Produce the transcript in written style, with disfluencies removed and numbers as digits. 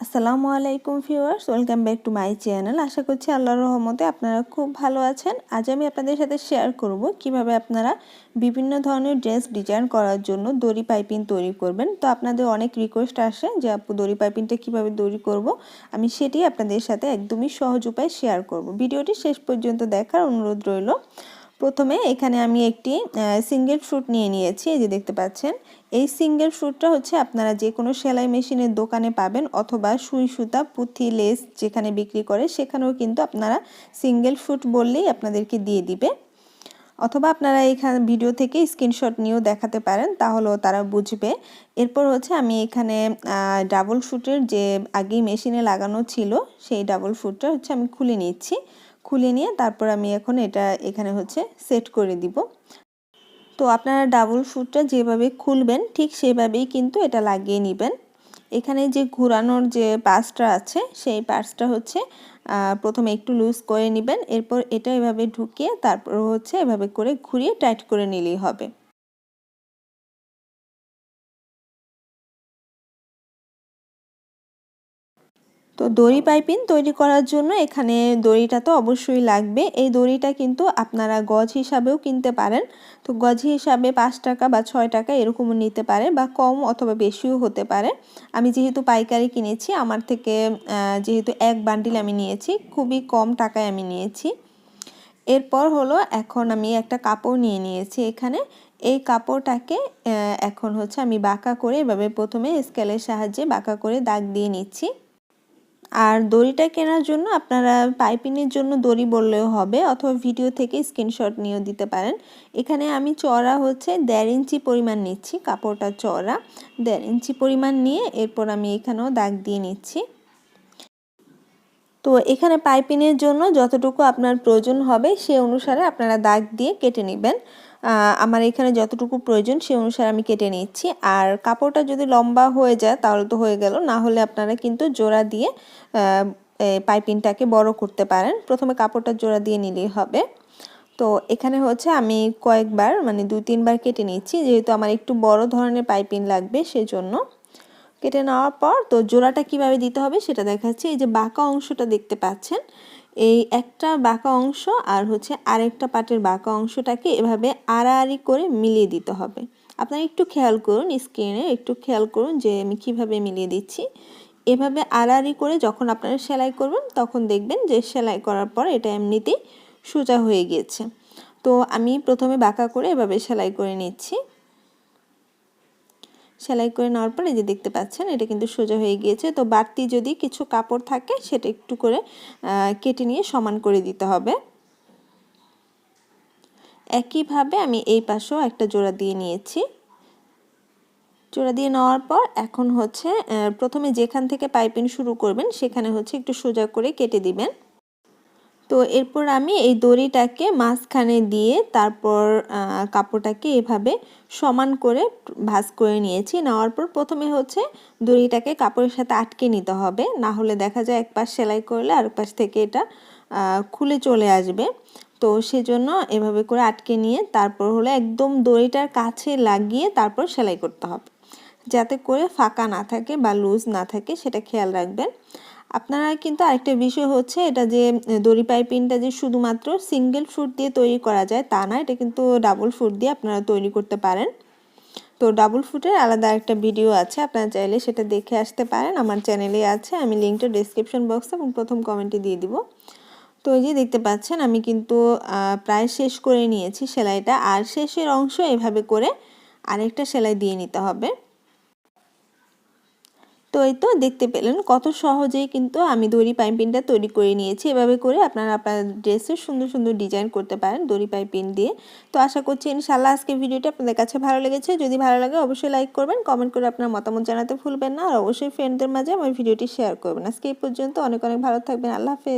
আসসালামু আলাইকুম viewers, welcome back to my channel. আশা করছি আল্লাহর রহমতে আপনারা খুব ভালো আছেন। আজ আমি আপনাদের সাথে শেয়ার করব কিভাবে আপনারা বিভিন্ন ধরনের ড্রেস ডিজাইন করার জন্য দড়ি পাইপিং তৈরি করবেন। তো আপনাদের অনেক রিকোয়েস্ট আসে যে আপু দড়ি পাইপিংটা কিভাবে তৈরি করব, আমি সেটি আপনাদের সাথে একদমই সহজ উপায় শেয়ার করব। ভিডিওটি শেষ পর্যন্ত দেখার অনুরোধ রইল। প্রথমে এখানে আমি একটি সিঙ্গেল ফ্রুট নিয়ে নিয়েছি, এই যে দেখতে পাচ্ছেন। এই সিঙ্গেল ফ্রুটটা হচ্ছে আপনারা যে কোনো সেলাই মেশিনের দোকানে পাবেন, অথবা সুই সুতা পুঁথি লেস যেখানে বিক্রি করে সেখানেও কিন্তু আপনারা সিঙ্গেল ফ্রুট বললেই আপনাদেরকে দিয়ে দিবে, অথবা আপনারা এখানে ভিডিও থেকে স্ক্রিনশট নিয়েও দেখাতে পারেন, তাহলেও তারা বুঝবে। এরপর হচ্ছে আমি এখানে ডাবল ফুটের যে আগেই মেশিনে লাগানো ছিল সেই ডাবল ফুটটা হচ্ছে আমি খুলে নিচ্ছি। খুলে নিয়ে তারপর আমি এখন এটা এখানে হচ্ছে সেট করে দিব। তো আপনারা ডাবল ফুটটা যেভাবে খুলবেন ঠিক সেভাবেই কিন্তু এটা লাগিয়ে নেবেন। এখানে যে ঘোরানোর যে পার্টসটা আছে সেই পার্টসটা হচ্ছে প্রথমে একটু লুজ করে নেবেন। এরপর এটা এভাবে ঢুকিয়ে তারপর হচ্ছে এভাবে করে ঘুরিয়ে টাইট করে নিলেই হবে। তো দড়ি পাইপিং তৈরি করার জন্য এখানে দড়িটা তো অবশ্যই লাগবে। এই দড়িটা কিন্তু আপনারা গজ হিসাবেও কিনতে পারেন। তো গজ হিসাবে 5 টাকা বা 6 টাকা এরকমও নিতে পারে, বা কম অথবা বেশিও হতে পারে। আমি যেহেতু পাইকারি কিনেছি, আমার থেকে যেহেতু এক বান্ডিল আমি নিয়েছি, খুবই কম টাকায় আমি নিয়েছি। এরপর হলো এখন আমি একটা কাপড় নিয়ে নিয়েছি এখানে। এই কাপড়টাকে এখন হচ্ছে আমি বাঁকা করে এভাবে প্রথমে স্কেলের সাহায্যে বাঁকা করে দাগ দিয়ে নিচ্ছি। আর দড়িটা কেনার জন্য আপনারা পাইপিংয়ের জন্য দড়ি বললেও হবে, অথবা ভিডিও থেকে স্ক্রিনশট নিয়েও দিতে পারেন। এখানে আমি চওড়া হচ্ছে 1.5 ইঞ্চি পরিমাণ নিচ্ছি, কাপড়টা চওড়া 1.5 ইঞ্চি পরিমাণ নিয়ে এরপর আমি এখানেও দাগ দিয়ে নিচ্ছি। তো এখানে পাইপিংয়ের জন্য যতটুকু আপনার প্রয়োজন হবে সে অনুসারে আপনারা দাগ দিয়ে কেটে নেবেন। আমার এখানে যতটুকু প্রয়োজন সে অনুসারে আমি কেটে নিচ্ছি। আর কাপড়টা যদি লম্বা হয়ে যায় তাহলে তো হয়ে গেল, না হলে আপনারা কিন্তু জোড়া দিয়ে পাইপিংটাকে বড় করতে পারেন। প্রথমে কাপড়টা জোড়া দিয়ে নিলেই হবে। তো এখানে হচ্ছে আমি কয়েকবার মানে 2-3 বার কেটে নিচ্ছি, যেহেতু আমার একটু বড় ধরনের পাইপিং লাগবে সেজন্য। কেটে নেওয়ার পর তো জোড়াটা কিভাবে দিতে হবে সেটা দেখাচ্ছি। এই যে বাঁকা অংশটা দেখতে পাচ্ছেন, এই একটা বাঁকা অংশ আর হচ্ছে আরেকটা পাটের বাঁকা অংশটাকে এভাবে আড়াআড়ি করে মিলিয়ে দিতে হবে। আপনারা একটু খেয়াল করুন, স্ক্রিনে একটু খেয়াল করুন যে আমি কিভাবে মিলিয়ে দিচ্ছি। এভাবে আড়াআড়ি করে যখন আপনারা সেলাই করবেন তখন দেখবেন যে সেলাই করার পর এটা এমনিতেই সোজা হয়ে গিয়েছে। তো আমি প্রথমে বাঁকা করে এভাবে সেলাই করে নিচ্ছি। সেলাই করে নেওয়ার পর এই যে দেখতে পাচ্ছেন এটা কিন্তু সোজা হয়ে গিয়েছে। তো বাড়তি যদি কিছু কাপড় থাকে সেটা একটু করে কেটে নিয়ে সমান করে দিতে হবে। একইভাবে আমি এই পাশেও একটা জোড়া দিয়ে নিয়েছি। জোড়া দিয়ে নেওয়ার পর এখন হচ্ছে প্রথমে যেখান থেকে পাইপিং শুরু করবেন সেখানে হচ্ছে একটু সোজা করে কেটে দিবেন। তো এরপর আমি এই দড়িটাকে মাঝখানে দিয়ে তারপর কাপড়টাকে এভাবে সমান করে ভাঁজ করে নিয়েছি। নেওয়ার পর প্রথমে হচ্ছে দড়িটাকে কাপড়ের সাথে আটকে নিতে হবে, না হলে দেখা যায় এক পাশ সেলাই করলে আরেক পাশ থেকে এটা খুলে চলে আসবে। তো সেজন্য এভাবে করে আটকে নিয়ে তারপর হলো একদম দড়িটার কাছে লাগিয়ে তারপর সেলাই করতে হবে, যাতে করে ফাঁকা না থাকে বা লুজ না থাকে সেটা খেয়াল রাখবেন। আপনারা কিন্তু আরেকটা বিষয় হচ্ছে এটা যে দড়ি পাইপিংটা যে শুধুমাত্র সিঙ্গেল ফুট দিয়ে তৈরি করা যায় তা না, এটা কিন্তু ডাবল ফুট দিয়ে আপনারা তৈরি করতে পারেন। তো ডাবল ফুটের আলাদা একটা ভিডিও আছে, আপনারা চাইলে সেটা দেখে আসতে পারেন, আমার চ্যানেলে আছে। আমি লিঙ্কটা ডেসক্রিপশন বক্সে এবং প্রথম কমেন্টে দিয়ে দিব। তো এই যে দেখতে পাচ্ছেন আমি কিন্তু প্রায় শেষ করে নিয়েছি সেলাইটা। আর শেষের অংশ এভাবে করে আরেকটা সেলাই দিয়ে নিতে হবে। তো এই তো দেখতে পেলেন কত সহজেই কিন্তু আমি দড়ি পাইপিংটা তৈরি করে নিয়েছি। এভাবে করে আপনারা আপনার ড্রেসে সুন্দর সুন্দর ডিজাইন করতে পারেন দড়ি পাইপিং দিয়ে। তো আশা করছি ইনশাআল্লাহ আজকে ভিডিওটা আপনাদের কাছে ভালো লেগেছে। যদি ভালো লাগে অবশ্যই লাইক করবেন, কমেন্ট করে আপনার মতামত জানাতে ভুলবেন না, আর অবশ্যই ফ্রেন্ডদের মাঝে আমার ভিডিওটি শেয়ার করবেন। আজকে এই পর্যন্ত, অনেক অনেক ভালো থাকবেন। আল্লাহ হাফেজ।